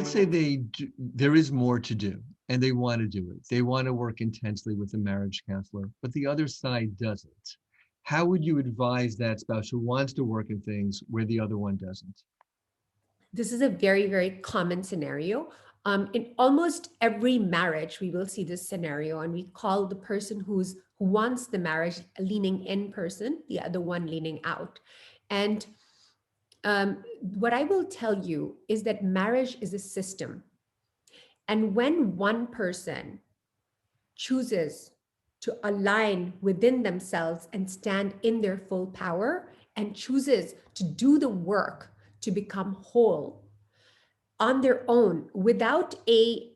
let's say there is more to do and they want to do it. They want to work intensely with a marriage counselor, but the other side doesn't. How would you advise that spouse who wants to work in things where the other one doesn't? This is a very, very common scenario. In almost every marriage, we will see this scenario, and we call the person who wants the marriage a leaning in person, the other one leaning out. And what I will tell you is that marriage is a system. And when one person chooses to align within themselves and stand in their full power and chooses to do the work to become whole on their own without a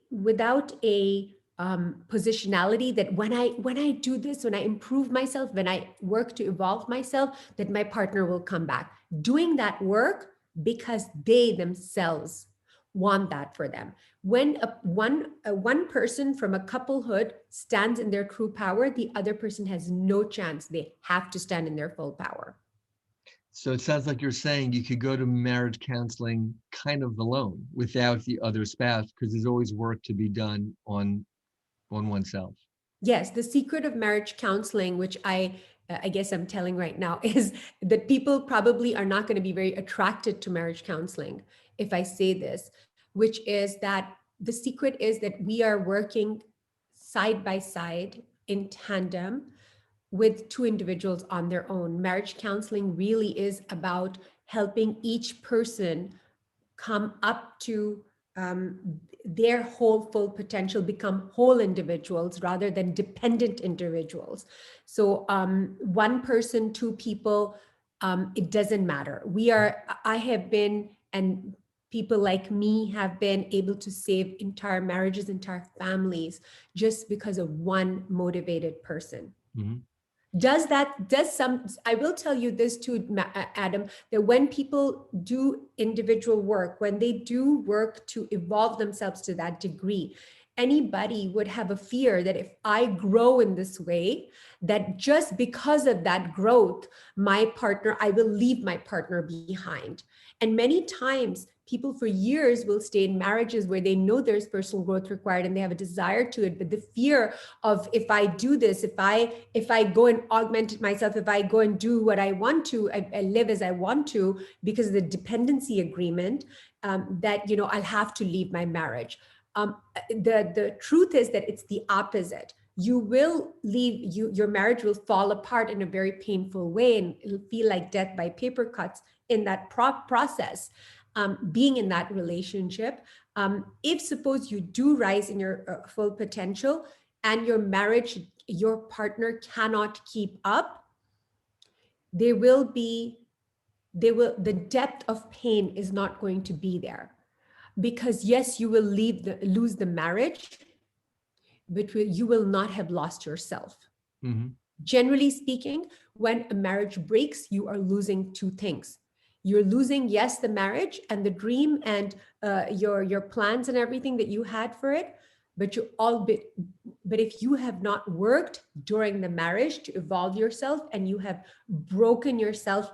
positionality that when I do this, when I improve myself, when I work to evolve myself, that my partner will come back doing that work because they themselves want that for them. When one person from a couplehood stands in their true power, the other person has no chance. They have to stand in their full power. So it sounds like you're saying you could go to marriage counseling kind of alone without the other spouse because there's always work to be done on oneself. Yes, the secret of marriage counseling, which I guess I'm telling right now, is that people probably are not going to be very attracted to marriage counseling if I say this, which is that the secret is that we are working side by side in tandem with two individuals on their own. Marriage counseling really is about helping each person come up to their whole full potential, become whole individuals rather than dependent individuals. So one person, two people, it doesn't matter. I have been, and people like me have been able to save entire marriages, entire families, just because of one motivated person. Mhm. I will tell you this too, Adam, that when people do individual work, when they do work to evolve themselves to that degree, anybody would have a fear that if I grow in this way, that just because of that growth, I will leave my partner behind. And many times people for years will stay in marriages where they know there's personal growth required and they have a desire to it, but the fear of, if I do this, if I go and augment myself, if I go and do what I want to, I live as I want to, because of the dependency agreement, that I'll have to leave my marriage. The truth is that it's the opposite. You will leave, your marriage will fall apart in a very painful way, and it'll feel like death by paper cuts in that process. Being in that relationship, if suppose you do rise in your full potential and your marriage, your partner cannot keep up, the depth of pain is not going to be there, because yes, you will lose the marriage, but you will not have lost yourself. Mhm. Generally speaking, when a marriage breaks, you are losing two things. You're losing, yes, the marriage and the dream and your plans and everything that you had for it, but but if you have not worked during the marriage to evolve yourself, and you have broken yourself,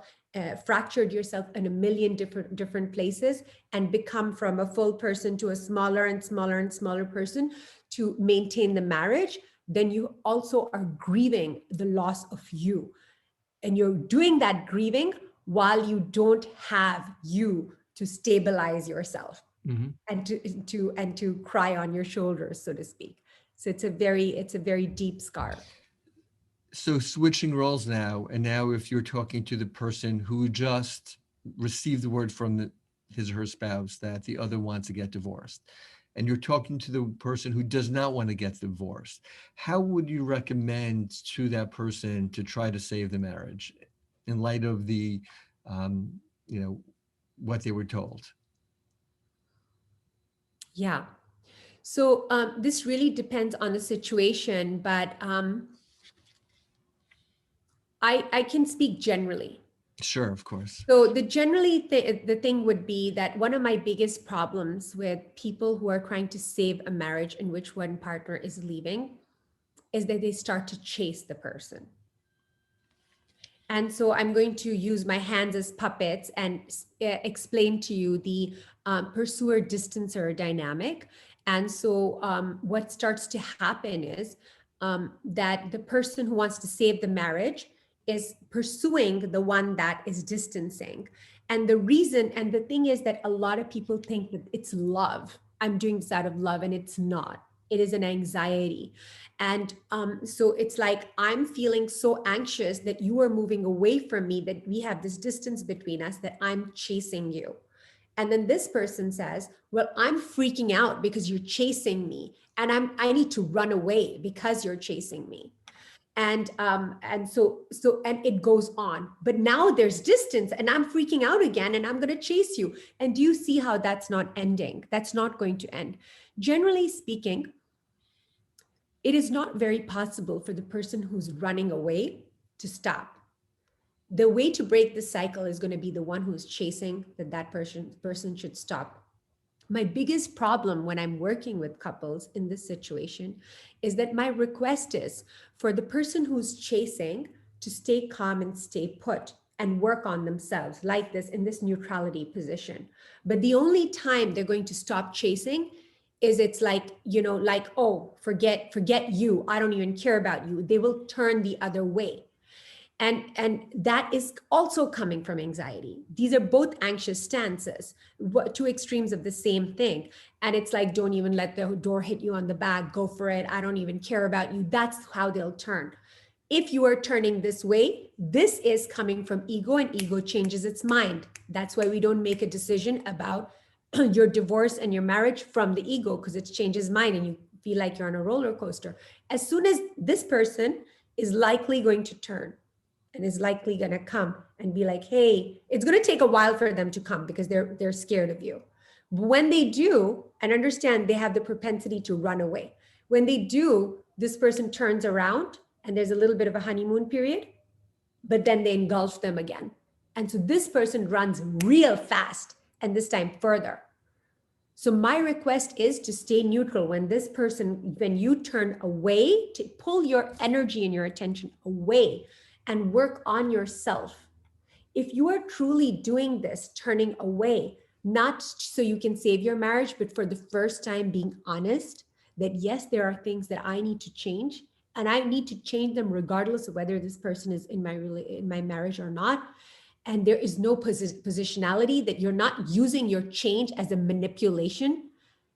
fractured yourself in a million different places, and become from a full person to a smaller and smaller and smaller person to maintain the marriage, then you also are grieving the loss of you. And you're doing that grieving while you don't have you to stabilize yourself, Mhm. and to cry on your shoulders, so to speak. So it's a very deep scar. So switching roles now, and now if you're talking to the person who just received the word from his or her spouse that the other wants to get divorced, and you're talking to the person who does not want to get divorced, how would you recommend to that person to try to save the marriage in light of the, um, what they were told? Yeah. So this really depends on the situation, but I can speak generally. Sure, of course. So the thing would be that one of my biggest problems with people who are trying to save a marriage in which one partner is leaving is that they start to chase the person. And so I'm going to use my hands as puppets and explain to you the pursuer distancer dynamic. And so what starts to happen is that the person who wants to save the marriage is pursuing the one that is distancing. And the reason, and the thing is that a lot of people think that it's love. I'm doing this out of love, and it's not. It is an anxiety. And so it's like, I'm feeling so anxious that you are moving away from me, that we have this distance between us, that I'm chasing you. And then this person says, well, I'm freaking out because you're chasing me, and I need to run away because you're chasing me. And so and it goes on, but now there's distance and I'm freaking out again and I'm going to chase you. And do you see how that's not ending? That's not going to end. Generally speaking, it is not very possible for the person who's running away to stop. The way to break the cycle is going to be the one who's chasing, that person should stop. My biggest problem when I'm working with couples in this situation is that my request is for the person who's chasing to stay calm and stay put and work on themselves like this, in this neutrality position. But the only time they're going to stop chasing is, it's like, like, oh, forget you, I don't even care about you. They will turn the other way. And that is also coming from anxiety. These are both anxious stances, two extremes of the same thing. And it's like, don't even let the door hit you on the back, go for it, I don't even care about you. That's how they'll turn. If you are turning this way, this is coming from ego, and ego changes its mind. That's why we don't make a decision about your divorce and your marriage from the ego, because it changes mind and you feel like you're on a roller coaster. As soon as this person is likely going to turn and is likely going to come and be like, hey, it's going to take a while for them to come because they're scared of you. When they do, and understand, they have the propensity to run away. When they do, this person turns around and there's a little bit of a honeymoon period, but then they engulf them again. And so this person runs real fast, and this time further. So my request is to stay neutral when this person, when you turn away, to pull your energy and your attention away and work on yourself. If you are truly doing this, turning away, not so you can save your marriage, but for the first time being honest that yes, there are things that I need to change, and I need to change them regardless of whether this person is in my marriage or not. And there is no positionality, that you're not using your change as a manipulation,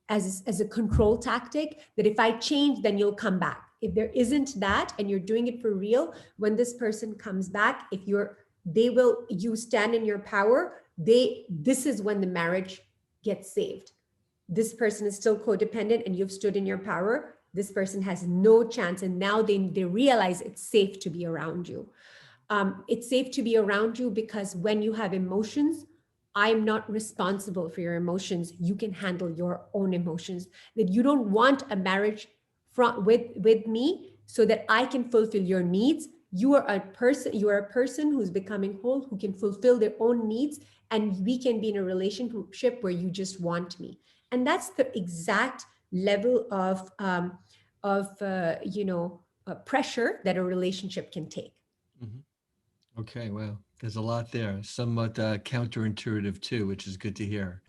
as a control tactic, that if I change, then you'll come back. If there isn't that, and you're doing it for real, when this person comes back, you stand in your power, this is when the marriage gets saved. This person is still codependent and you've stood in your power. This person has no chance. And now they realize it's safe to be around you. It's safe to be around you because when you have emotions, I'm not responsible for your emotions. You can handle your own emotions. That you don't want a marriage with me so that I can fulfill your needs. You are a person who's becoming whole, who can fulfill their own needs, and we can be in a relationship where you just want me. And that's the exact level of pressure that a relationship can take. Mhm. Okay, well, there's a lot there, somewhat counterintuitive too, which is good to hear.